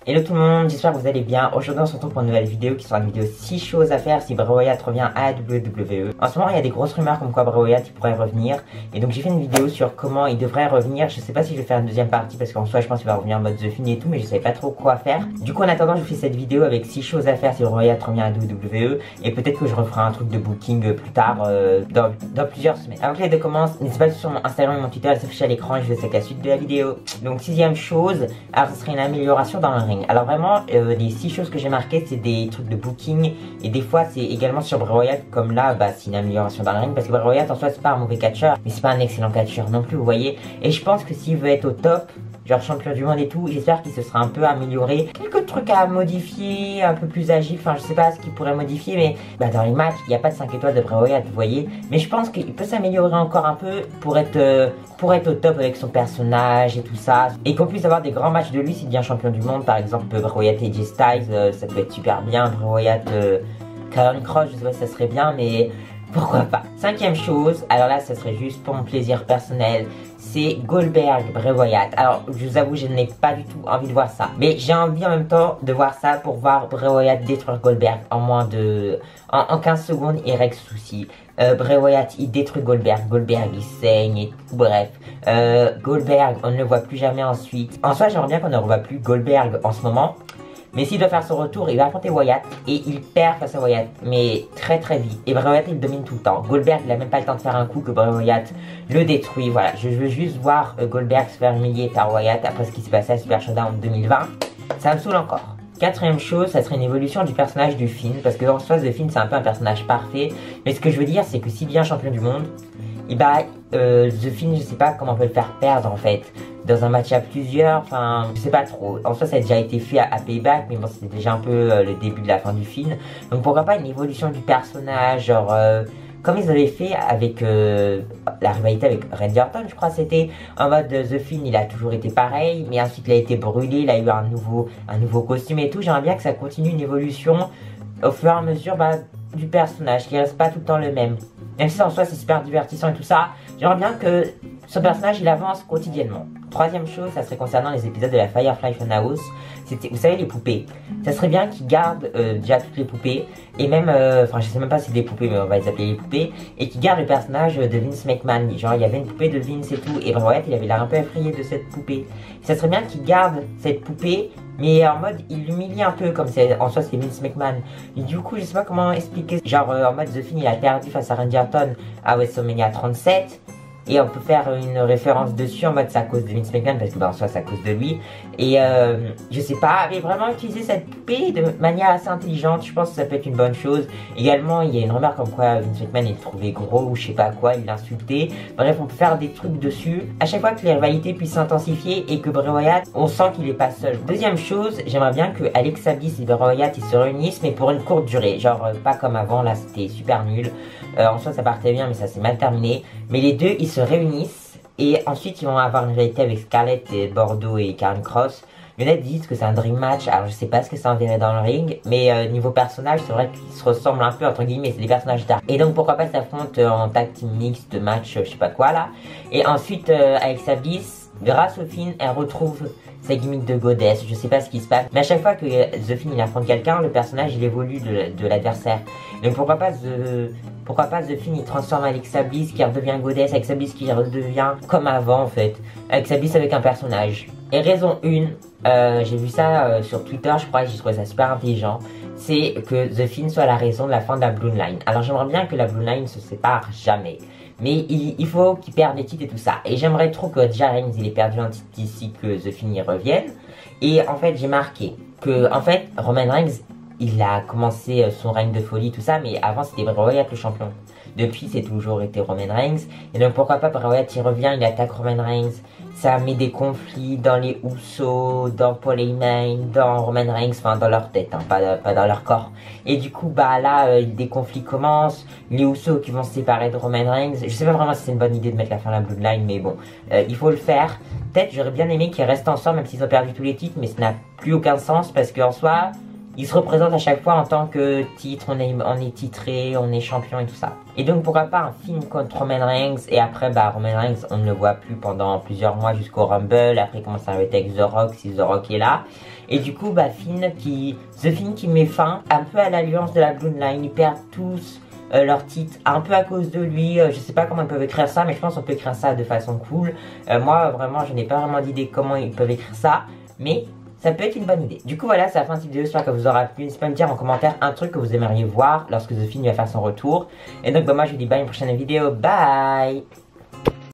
Hello tout le monde, j'espère que vous allez bien. Aujourd'hui on se retrouve pour une nouvelle vidéo qui sera une vidéo 6 choses à faire si Bray Wyatt revient à WWE. En ce moment il y a des grosses rumeurs comme quoi Bray Wyatt il pourrait revenir. Et donc j'ai fait une vidéo sur comment il devrait revenir. Je sais pas si je vais faire une deuxième partie parce qu'en soi je pense qu'il va revenir en mode The Fiend et tout, mais je savais pas trop quoi faire. Du coup en attendant je vous fais cette vidéo avec 6 choses à faire si Bray Wyatt revient à WWE. Et peut-être que je referai un truc de booking plus tard dans plusieurs semaines. Avant que les deux commencent, n'hésitez pas sur mon Instagram et mon Twitter à s'afficher à l'écran et je vous laisse avec la suite de la vidéo. Donc sixième chose, alors ce serait une amélioration dans le ring. Alors vraiment les 6 choses que j'ai marquées c'est des trucs de booking et des fois c'est également sur Bray Wyatt, comme là c'est une amélioration dans le ring parce que Bray Wyatt en soi c'est pas un mauvais catcheur mais c'est pas un excellent catcheur non plus, vous voyez. Et je pense que s'il veut être au top, genre champion du monde et tout, j'espère qu'il se sera un peu amélioré. Quelques trucs à modifier, un peu plus agile, enfin je sais pas ce qu'il pourrait modifier, mais dans les matchs, il n'y a pas de 5 étoiles de Bray Wyatt, vous voyez. Mais je pense qu'il peut s'améliorer encore un peu pour être au top avec son personnage et tout ça. Et qu'on puisse avoir des grands matchs de lui s'il devient champion du monde, par exemple Bray Wyatt et AJ Styles, ça peut être super bien. Bray Wyatt, Karrion Kross, je sais pas si ça serait bien, mais pourquoi pas. Cinquième chose, alors là ça serait juste pour mon plaisir personnel, c'est Goldberg, Bray Wyatt. Alors je vous avoue je n'ai pas du tout envie de voir ça, mais j'ai envie en même temps de voir ça pour voir Bray Wyatt détruire Goldberg en 15 secondes et règle souci. Bray Wyatt il détruit Goldberg, Goldberg il saigne et tout, bref. Goldberg on ne le voit plus jamais ensuite. En soi j'aimerais bien qu'on ne revoie plus Goldberg en ce moment. Mais s'il doit faire son retour, il va affronter Wyatt et il perd face à Wyatt, mais très vite. Et Bray Wyatt il domine tout le temps. Goldberg il a même pas le temps de faire un coup que Bray Wyatt le détruit. Voilà, je veux juste voir Goldberg se faire humilier par Wyatt après ce qui s'est passé à Super Showdown 2020. Ça me saoule encore. Quatrième chose, ça serait une évolution du personnage du Fiend, parce que en soi The Fiend c'est un peu un personnage parfait. Mais ce que je veux dire c'est que s'il devient champion du monde, et The Fiend je sais pas comment on peut le faire perdre en fait. Dans un match à plusieurs, enfin, je sais pas trop. En soi, ça a déjà été fait à Payback, mais bon, c'était déjà un peu le début de la fin du film. Donc pourquoi pas une évolution du personnage, genre, comme ils avaient fait avec la rivalité avec Randy Orton, je crois c'était en mode The Fiend, il a toujours été pareil, mais ensuite il a été brûlé, il a eu un nouveau costume et tout. J'aimerais bien que ça continue une évolution au fur et à mesure du personnage, qui reste pas tout le temps le même. Même si en soi c'est super divertissant et tout ça, j'aimerais bien que ce personnage il avance quotidiennement. Troisième chose, ça serait concernant les épisodes de la Firefly Funhouse. C'était, vous savez, les poupées. Ça serait bien qu'ils gardent déjà toutes les poupées. Et même, enfin je sais même pas si c'est des poupées, mais on va les appeler les poupées. Et qu'ils gardent le personnage de Vince McMahon. Genre il y avait une poupée de Vince et tout. Et Bray Wyatt il avait l'air un peu effrayé de cette poupée. Ça serait bien qu'ils gardent cette poupée, mais en mode il l'humilie un peu comme en soi c'est Vince McMahon. Et du coup je sais pas comment expliquer. Genre en mode The Fiend il a perdu face à Randy Orton à WrestleMania 37. Et on peut faire une référence dessus en mode c'est à cause de Vince McMahon parce que en soi c'est à cause de lui. Et je sais pas, mais vraiment utiliser cette poupée de manière assez intelligente, je pense que ça peut être une bonne chose. Également il y a une remarque comme quoi Vince McMahon il le trouvait gros ou je sais pas quoi, il l'insultait. Bref on peut faire des trucs dessus. À chaque fois que les rivalités puissent s'intensifier et que Bray Wyatt, on sent qu'il est pas seul. Deuxième chose, j'aimerais bien que Alexa Bliss et Bray Wyatt ils se réunissent mais pour une courte durée. Genre pas comme avant, là c'était super nul. En soi ça partait bien mais ça s'est mal terminé. Mais les deux ils se réunissent et ensuite ils vont avoir une rivalité avec Scarlett et Bordeaux et Karrion Kross. Il y en a qui disent que c'est un dream match, alors je sais pas ce que ça enverrait dans le ring, mais niveau personnage c'est vrai qu'ils se ressemblent un peu entre guillemets, c'est des personnages dark. Et donc pourquoi pas s'affronter en tag team mixte, match je sais pas quoi là. Et ensuite avec sa Bliss, grâce au Fiend, elle retrouve sa gimmick de goddess, je sais pas ce qui se passe. Mais à chaque fois que The Fiend il affronte quelqu'un, le personnage il évolue de l'adversaire. Donc pourquoi pas The Fiend il transforme Alexa Bliss qui redevient goddess, Alexa Bliss qui redevient comme avant en fait. Alexa Bliss avec un personnage. Et raison 1, j'ai vu ça sur Twitter, je crois que j'ai trouvé ça super intelligent. C'est que The Fiend soit la raison de la fin de la Bloodline. Alors j'aimerais bien que la Bloodline se sépare jamais. Mais il faut qu'il perde les titres et tout ça. Et j'aimerais trop que déjà Reigns il ait perdu un titre ici, que The Fiend y revienne. Et en fait j'ai marqué que en fait Roman Reigns il a commencé son règne de folie tout ça, mais avant c'était Bray Wyatt le champion. Depuis c'est toujours été Roman Reigns. Et donc pourquoi pas Bray Wyatt il revient, il attaque Roman Reigns. Ça met des conflits dans les Usos, dans Paul Heyman, dans Roman Reigns, enfin dans leur tête, hein, pas dans leur corps. Et du coup bah là des conflits commencent, les Usos qui vont se séparer de Roman Reigns. Je sais pas vraiment si c'est une bonne idée de mettre la fin à la Bloodline, mais bon, il faut le faire. Peut-être j'aurais bien aimé qu'ils restent ensemble même s'ils ont perdu tous les titres, mais ça n'a plus aucun sens parce qu'en soi il se représente à chaque fois en tant que titre, on est titré, on est champion et tout ça. Et donc pourquoi pas un film contre Roman Reigns, et après bah Roman Reigns on ne le voit plus pendant plusieurs mois jusqu'au Rumble, après il commence à arrêter avec The Rock si The Rock est là. Et du coup bah The Fiend qui met fin un peu à l'alliance de la Bloodline, ils perdent tous leur titre un peu à cause de lui. Je sais pas comment ils peuvent écrire ça, mais je pense qu'on peut écrire ça de façon cool. Moi vraiment je n'ai pas vraiment d'idée comment ils peuvent écrire ça, mais ça peut être une bonne idée. Du coup voilà, c'est la fin de cette vidéo, j'espère que vous aura plu. N'hésitez pas à me dire en commentaire un truc que vous aimeriez voir lorsque The Fiend va faire son retour. Et donc bah moi je vous dis bye à une prochaine vidéo, bye.